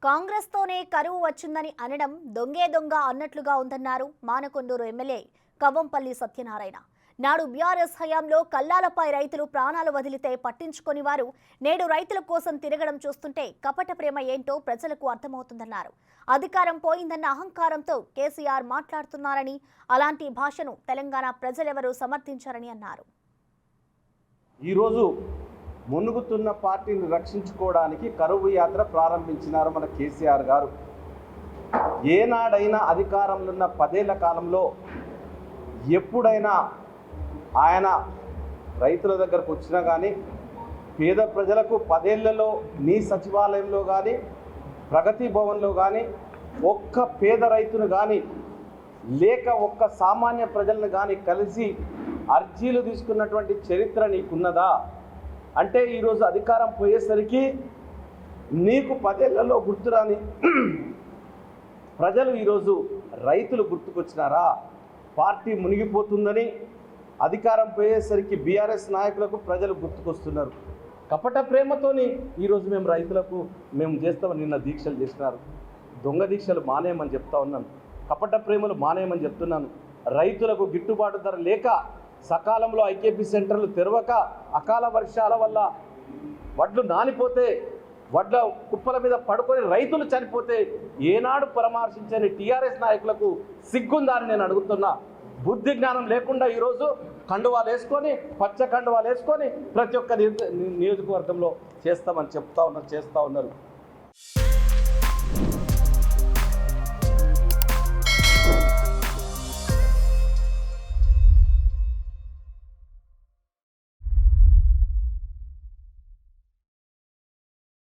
కాంగ్రెస్తోనే కరువు వచ్చిందని అనడం దొంగే దొంగ అన్నట్లుగా ఉందన్నారు మానకొండూరు ఎమ్మెల్యే కవ్వంపల్లి సత్యనారాయణ. నాడు బీఆర్ఎస్ హయాంలో కల్లాలపై రైతులు ప్రాణాలు వదిలితే పట్టించుకొని వారు నేడు రైతుల కోసం తిరగడం చూస్తుంటే కపట ప్రేమ ఏంటో ప్రజలకు అర్థమవుతుందన్నారు. అధికారం పోయిందన్న అహంకారంతో కేసీఆర్ మాట్లాడుతున్నారని, అలాంటి భాషను తెలంగాణ ప్రజలెవరూ సమర్థించారని అన్నారు. ఈరోజు మునుగుతున్న పార్టీని రక్షించుకోవడానికి కరువు యాత్ర ప్రారంభించినారు మన కేసీఆర్ గారు. ఏనాడైనా అధికారంలో ఉన్న 10 ఏళ్ల కాలంలో ఎప్పుడైనా ఆయన రైతుల దగ్గరకు వచ్చినా కానీ, పేద ప్రజలకు 10 ఏళ్లలో నీ సచివాలయంలో కానీ, ప్రగతి భవన్లో కానీ ఒక్క పేద రైతును కానీ లేక ఒక్క సామాన్య ప్రజలను కానీ కలిసి అర్జీలు తీసుకున్నటువంటి చరిత్ర నీకున్నదా? అంటే ఈరోజు అధికారం పోయేసరికి నీకు 10 ఏళ్లలో గుర్తురాని ప్రజలు ఈరోజు రైతులు గుర్తుకొచ్చినారా? పార్టీ మునిగిపోతుందని అధికారం పోయేసరికి బీఆర్ఎస్ నాయకులకు ప్రజలు గుర్తుకొస్తున్నారు. కపట ప్రేమతోని ఈరోజు మేము రైతులకు చేస్తామని నిన్న దీక్షలు చేసినారు. దొంగ దీక్షలు మానేయమని చెప్తా ఉన్నాను, కపట ప్రేమలు మానేయమని చెప్తున్నాను. రైతులకు గిట్టుబాటు ధర లేక, సకాలంలో ఐకేపీ సెంటర్లు తెరవక, అకాల వర్షాల వల్ల వడ్లు నానిపోతే, వడ్ల కుప్పల మీద పడుకొని రైతులు చనిపోతే ఏనాడు పరామర్శించని టీఆర్ఎస్ నాయకులకు సిగ్గుందని నేను అడుగుతున్నా. బుద్ధి జ్ఞానం లేకుండా ఈరోజు కండువాలు వేసుకొని, పచ్చ కండువాలు వేసుకొని ప్రతి ఒక్క నియోజకవర్గంలో చేస్తామని చేస్తూ ఉన్నారు.